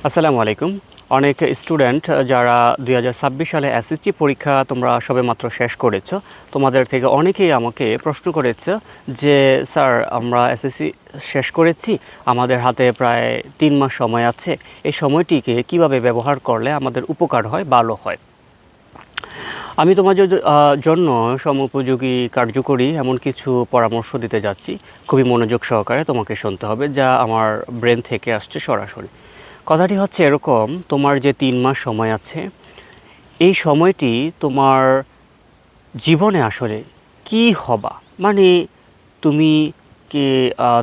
আসসালামু আলাইকুম। অনেক স্টুডেন্ট যারা 2026 সালে এসএসসি পরীক্ষা তোমরা সবেমাত্র শেষ করেছো, তোমাদের থেকে অনেকেই আমাকে প্রশ্ন করেছে যে স্যার আমরা এসএসসি শেষ করেছি, আমাদের হাতে প্রায় 3 মাস সময় আছে, এই সময়টিকে কিভাবে ব্যবহার করলে আমাদের উপকার হয়, ভালো হয়। আমি তোমাদের জন্য সমুপযোগী কার্যকরী এমন কিছু পরামর্শ দিতে যাচ্ছি। খুবই মনোযোগ সহকারে তোমাকে শুনতে হবে, যা আমার ব্রেন থেকে আসছে সরাসরি। কথাটি হচ্ছে এরকম, তোমার যে 3 মাস সময় আছে, এই সময়টি তোমার জীবনে আসলে কি হবা, মানে তুমি কি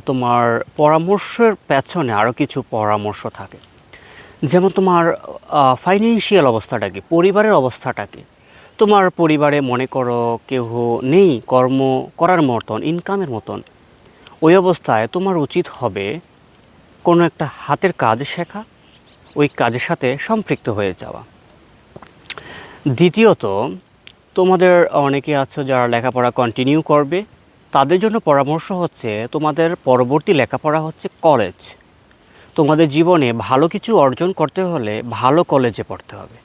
তোমার পরামর্শের পেছনে আরও কিছু পরামর্শ থাকে। যেমন তোমার ফাইন্যান্সিয়াল অবস্থাটা কি, পরিবারের অবস্থাটা কি। তোমার পরিবারে মনে করো কেউ নেই কর্ম করার মতন, ইনকামের মতন। ওই অবস্থায় তোমার উচিত হবে কোনো একটা হাতের কাজ শেখা, ওই কাজের সাথে সম্পৃক্ত হয়ে যাওয়া। দ্বিতীয়ত, তোমাদের অনেকে আছো যারা লেখাপড়া কন্টিনিউ করবে, তাদের জন্য পরামর্শ হচ্ছে তোমাদের পরবর্তী লেখাপড়া হচ্ছে কলেজ। তোমাদের জীবনে ভালো কিছু অর্জন করতে হলে ভালো কলেজে পড়তে হবে,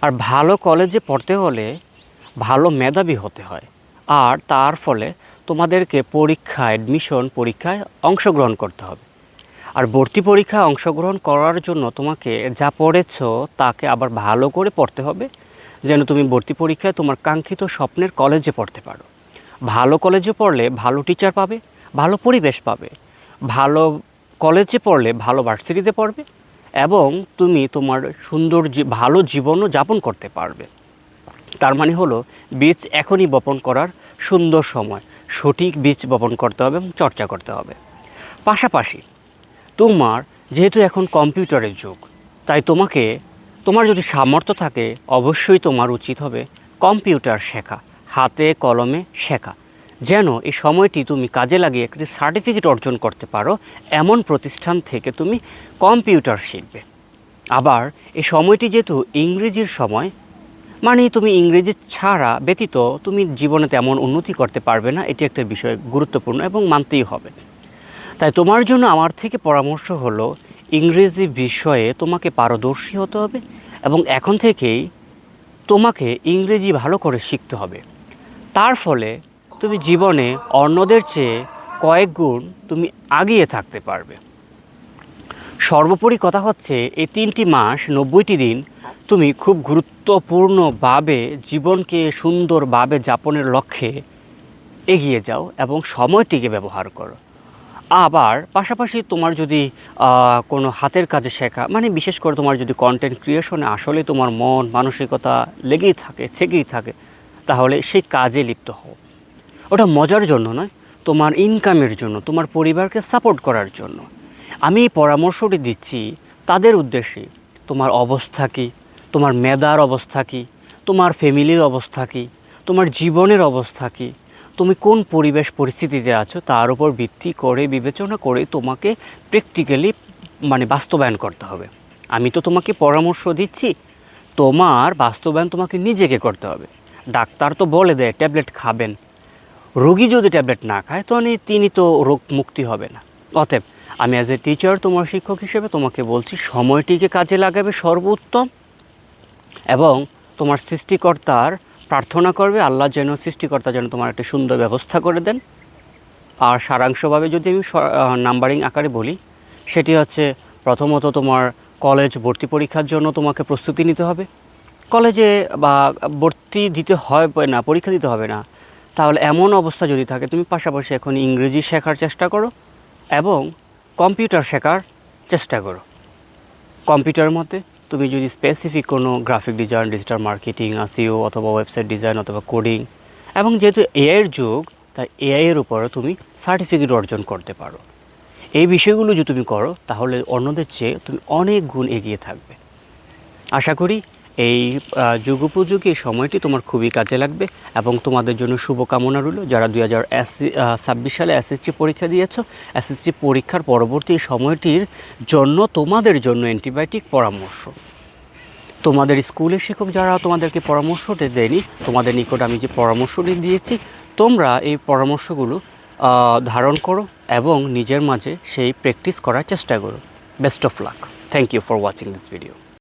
আর ভালো কলেজে পড়তে হলে ভালো মেধাবী হতে হয়। আর তার ফলে তোমাদেরকে অ্যাডমিশন পরীক্ষায় অংশগ্রহণ করতে হবে। আর ভর্তি পরীক্ষায় অংশগ্রহণ করার জন্য তোমাকে যা পড়েছো তাকে আবার ভালো করে পড়তে হবে, যেন তুমি ভর্তি পরীক্ষায় তোমার কাঙ্ক্ষিত স্বপ্নের কলেজে পড়তে পারো। ভালো কলেজে পড়লে ভালো টিচার পাবে, ভালো পরিবেশ পাবে। ভালো কলেজে পড়লে ভালো ভার্সিটিতে পড়বে, এবং তুমি তোমার সুন্দর ভালো জীবনও যাপন করতে পারবে। তার মানে হলো, বীজ এখনই বপন করার সুন্দর সময়। সঠিক বীজ বপন করতে হবে এবং চর্চা করতে হবে। পাশাপাশি তোমার যেহেতু এখন কম্পিউটারের যুগ, তাই তোমার যদি সামর্থ্য থাকে, অবশ্যই তোমার উচিত হবে কম্পিউটার শেখা, হাতে কলমে শেখা, যেন এই সময়টি তুমি কাজে লাগিয়ে একটি সার্টিফিকেট অর্জন করতে পারো। এমন প্রতিষ্ঠান থেকে তুমি কম্পিউটার শিখবে। আবার এই সময়টি যেহেতু ইংরেজির সময়, মানে তুমি ইংরেজি ছাড়া ব্যতীত তুমি জীবনে তেমন উন্নতি করতে পারবে না। এটি একটা বিষয় গুরুত্বপূর্ণ এবং মানতেই হবে। তাই তোমার জন্য আমার থেকে পরামর্শ হলো, ইংরেজি বিষয়ে তোমাকে পারদর্শী হতে হবে, এবং এখন থেকেই তোমাকে ইংরেজি ভালো করে শিখতে হবে। তার ফলে তুমি জীবনে অন্যদের চেয়ে কয়েক গুণ তুমি এগিয়ে থাকতে পারবে। সর্বোপরি কথা হচ্ছে, এই 3টি মাস 90টি দিন তুমি খুব গুরুত্বপূর্ণভাবে জীবনকে সুন্দরভাবে যাপনের লক্ষ্যে এগিয়ে যাও এবং সময়টিকে ব্যবহার করো। আবার পাশাপাশি তোমার যদি কোনো হাতের কাজে শেখা, মানে বিশেষ করে তোমার যদি কন্টেন্ট ক্রিয়েশনে আসলে তোমার মন মানসিকতা থেকেই থাকে, তাহলে সেই কাজে লিপ্ত হও। ওটা মজার জন্য নয়, তোমার ইনকামের জন্য, তোমার পরিবারকে সাপোর্ট করার জন্য। আমি এই পরামর্শটি দিচ্ছি তাদের উদ্দেশ্যে, তোমার অবস্থা কী, তোমার মেধার অবস্থা কী, তোমার ফ্যামিলির অবস্থা কী, তোমার জীবনের অবস্থা কী, তুমি কোন পরিবেশ পরিস্থিতিতে আছো, তার উপর ভিত্তি করে বিবেচনা করে তোমাকে প্র্যাকটিক্যালি বাস্তবায়ন করতে হবে। আমি তো তোমাকে পরামর্শ দিচ্ছি, তোমার বাস্তবায়ন তোমাকে নিজেকে করতে হবে। ডাক্তার তো বলে দেয় ট্যাবলেট খাবেন, রোগী যদি ট্যাবলেট না খায় তাহলে তিনি তো রোগ মুক্তি হবে না। অতএব আমি অ্যাজ এ টিচার, তোমার শিক্ষক হিসেবে তোমাকে বলছি, সময়টিকে কাজে লাগাবে সর্বোত্তম, এবং তোমার সৃষ্টিকর্তার প্রার্থনা করবে আল্লাহ যেন, সৃষ্টিকর্তা যেন তোমার একটা সুন্দর ব্যবস্থা করে দেন। আর সারাংশভাবে যদি আমি নাম্বারিং আকারে বলি, সেটি হচ্ছে, প্রথমত তোমার কলেজ ভর্তি পরীক্ষার জন্য তোমাকে প্রস্তুতি নিতে হবে। কলেজে বা ভর্তি দিতে হবে না, পরীক্ষা দিতে হবে না, তাহলে এমন অবস্থা যদি থাকে, তুমি পাশাপাশি এখন ইংরেজি শেখার চেষ্টা করো এবং কম্পিউটার শেখার চেষ্টা করো। কম্পিউটারের মধ্যে তুমি যদি স্পেসিফিক কোনো গ্রাফিক ডিজাইন, ডিজিটাল মার্কেটিং, আসিও অথবা ওয়েবসাইট ডিজাইন অথবা কোডিং, এবং যেহেতু এআইয়ের যুগ, তাই এআইয়ের উপরে তুমি সার্টিফিকেট অর্জন করতে পারো। এই বিষয়গুলো যদি তুমি করো, তাহলে অন্যদের চেয়ে তুমি অনেক গুণ এগিয়ে থাকবে। আশা করি এই যুগোপযোগী সময়টি তোমার খুবই কাজে লাগবে, এবং তোমাদের জন্য শুভকামনা রইল। যারা 2026 সালে এসএসসি পরীক্ষা দিয়েছো, এসএসসি পরীক্ষার পরবর্তী সময়টির জন্য তোমাদের জন্য অ্যান্টিবায়োটিক পরামর্শ। তোমাদের স্কুলের শিক্ষক যারা তোমাদেরকে পরামর্শটি দেয়নি, তোমাদের নিকট আমি যে পরামর্শটি দিয়েছি, তোমরা এই পরামর্শগুলো ধারণ করো এবং নিজের মাঝে সেই প্র্যাকটিস করার চেষ্টা করো। Best of luck. Thank you for watching this video.